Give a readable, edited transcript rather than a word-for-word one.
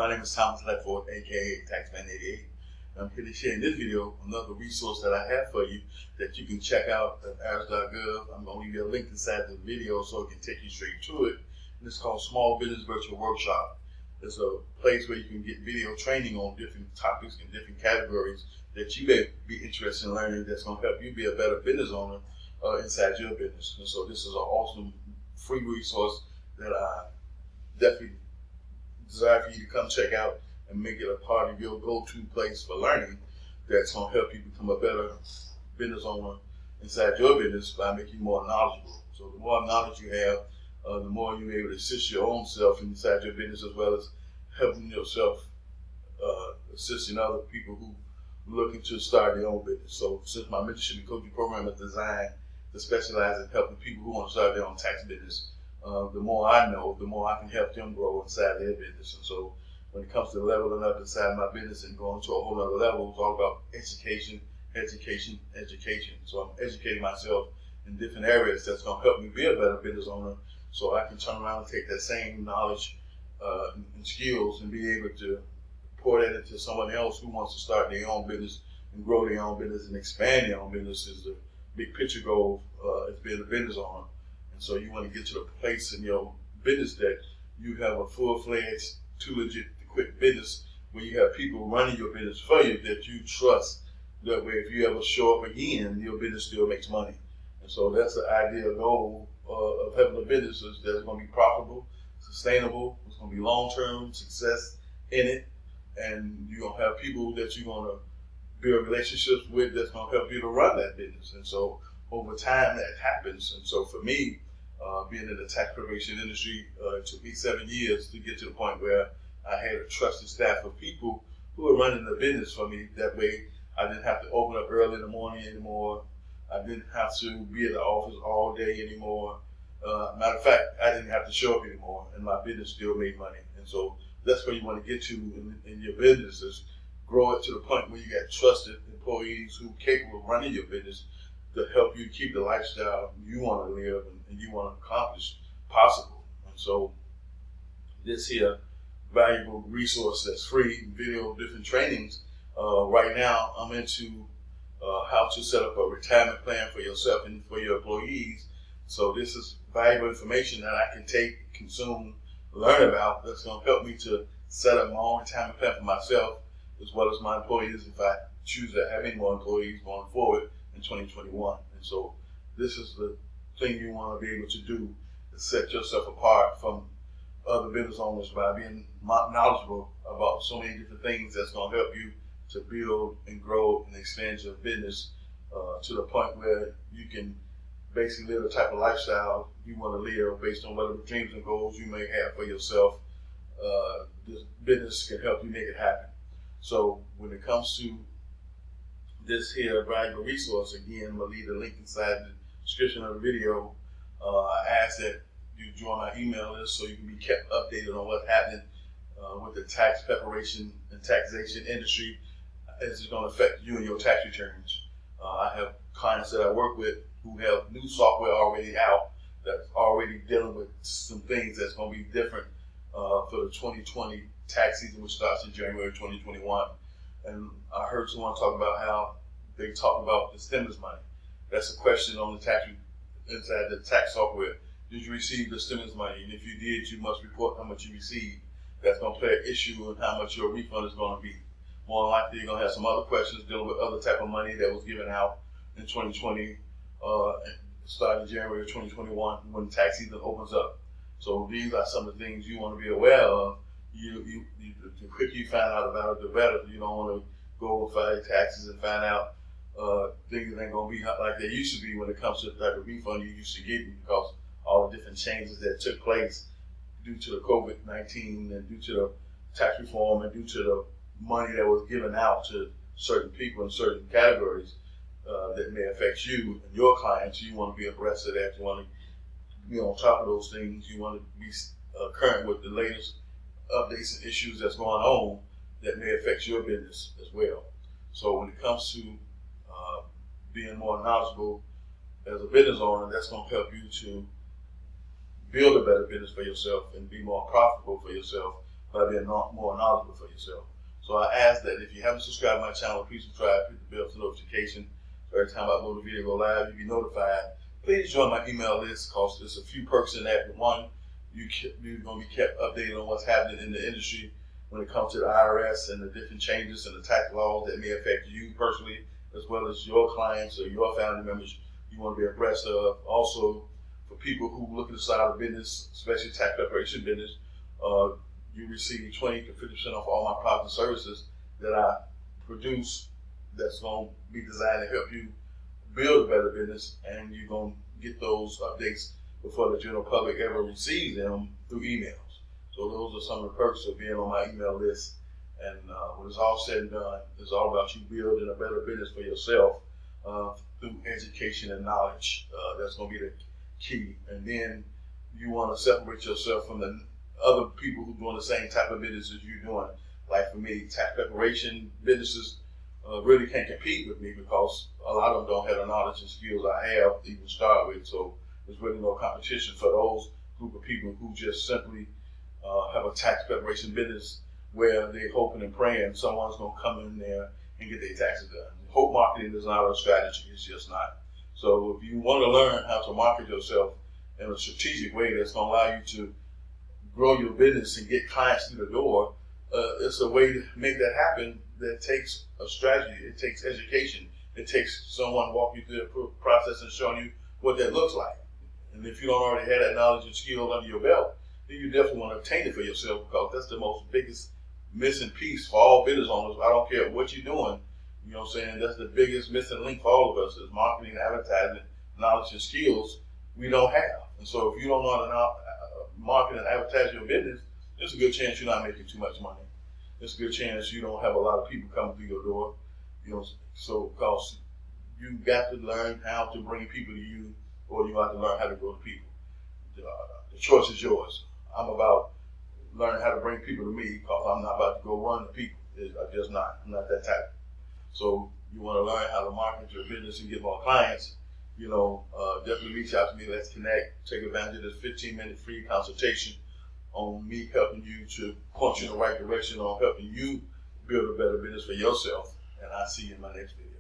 My name is Thomas LEDFORD, aka Taxman88. I'm here to share in this video another resource that I have for you that you can check out at ARIS.gov. I'm going to leave you a link inside the video so it can take you straight to it. And it's called Small Business Virtual Workshop. It's a place where you can get video training on different topics and different categories that you may be interested in learning that's going to help you be a better business owner inside your business. And so this is an awesome free resource that I definitely desire for you to come check out and make it a part of your go-to place for learning that's going to help you become a better business owner inside your business by making you more knowledgeable. So the more knowledge you have, the more you're able to assist your own self inside your business, as well as helping yourself assisting other people who are looking to start their own business. So since my mentorship and coaching program is designed to specialize in helping people who want to start their own tax business, the more I know, the more I can help them grow inside their business. And so when it comes to leveling up inside my business and going to a whole other level, it's all about education, education, education. So I'm educating myself in different areas that's going to help me be a better business owner, so I can turn around and take that same knowledge and skills and be able to pour that into someone else who wants to start their own business and grow their own business and expand their own business. Is the big picture goal as being a business owner. And so you want to get to the place in your business that you have a full-fledged, too legit to quit business where you have people running your business for you that you trust. That way, if you ever show up again, your business still makes money. And so that's the ideal goal of having a business that's going to be profitable, sustainable, it's going to be long-term success in it, and you're going to have people that you're going to build relationships with that's going to help you to run that business. And so over time that happens. And so for me, being in the tax preparation industry, it took me 7 years to get to the point where I had a trusted staff of people who were running the business for me. That way I didn't have to open up early in the morning anymore. I didn't have to be at the office all day anymore. Matter of fact, I didn't have to show up anymore, and my business still made money. And so that's where you want to get to in your business, is grow it to the point where you got trusted employees who are capable of running your business to help you keep the lifestyle you want to live and you want to accomplish possible. And so this here valuable resource that's free, video, different trainings. Right now I'm into how to set up a retirement plan for yourself and for your employees. So this is valuable information that I can take, consume, learn about, that's going to help me to set up my own retirement plan for myself as well as my employees if I choose to have any more employees going forward in 2021. And so this is the thing you want to be able to do, to set yourself apart from other business owners by being knowledgeable about so many different things that's going to help you to build and grow and expand your business to the point where you can basically live the type of lifestyle you want to live based on whatever dreams and goals you may have for yourself. This business can help you make it happen. So when it comes to this here valuable resource, again, I'm going to leave the link inside the description of the video. I ask that you join my email list so you can be kept updated on what's happening with the tax preparation and taxation industry as it's going to affect you and your tax returns. I have clients that I work with who have new software already out that's already dealing with some things that's going to be different for the 2020 tax season, which starts in January 2021. And I heard someone talk about how they talk about the stimulus money. That's a question on the tax inside the tax software. Did you receive the stimulus money? And if you did, you must report how much you received. That's going to play an issue in how much your refund is going to be. More than likely, you're going to have some other questions dealing with other type of money that was given out in 2020, starting January 2021 when tax season opens up. So these are some of the things you want to be aware of. The quicker you find out about it, the better. You don't want to go file your taxes and find out things ain't going to be like they used to be when it comes to the type of refund you used to get, because all the different changes that took place due to the COVID-19 and due to the tax reform and due to the money that was given out to certain people in certain categories that may affect you and your clients. You want to be abreast of that. You want to be on top of those things. You want to be current with the latest updates and issues that's going on that may affect your business as well. So when it comes to being more knowledgeable as a business owner, that's going to help you to build a better business for yourself and be more profitable for yourself by being more knowledgeable for yourself. So I ask that if you haven't subscribed to my channel, please subscribe, hit the bell for notification. So every time I upload a video go live, you'll be notified. Please join my email list because there's a few perks in that. One, you're going to be kept updated on what's happening in the industry when it comes to the IRS and the different changes and the tax laws that may affect you personally, as well as your clients or your family members you want to be abreast of. Also, for people who look to start a business, especially tax preparation business, you receive 20 to 50% off all my products and services that I produce that's going to be designed to help you build a better business, and you're going to get those updates before the general public ever receives them through emails. So those are some of the perks of being on my email list. And when it's all said and done, it's all about you building a better business for yourself through education and knowledge. That's going to be the key. And then you want to separate yourself from the other people who are doing the same type of business as you're doing. Like for me, tax preparation businesses really can't compete with me because a lot of them don't have the knowledge and skills I have to even start with. So there's really no competition for those group of people who just simply have a tax preparation business where they're hoping and praying someone's going to come in there and get their taxes done. Hope marketing is not a strategy. It's just not. So if you want to learn how to market yourself in a strategic way that's going to allow you to grow your business and get clients through the door, it's a way to make that happen that takes a strategy. It takes education. It takes someone walking you through the process and showing you what that looks like. And if you don't already have that knowledge and skill under your belt, then you definitely want to obtain it for yourself, because that's the most biggest missing piece for all business owners. I don't care what you're doing. You know what I'm saying? That's the biggest missing link for all of us is marketing, advertising, knowledge and skills we don't have. And so if you don't know how to market and advertise your business, there's a good chance you're not making too much money. There's a good chance you don't have a lot of people coming through your door. You know, so because you got to learn how to bring people to you, or you have to learn how to grow the people. The choice is yours. I'm about learning how to bring people to me because I'm not about to go run the people. I'm just not. I'm not that type. So you want to learn how to market your business and get more clients, definitely reach out to me. Let's connect. Take advantage of this 15-minute free consultation on me helping you to point you in the right direction on helping you build a better business for yourself. And I'll see you in my next video.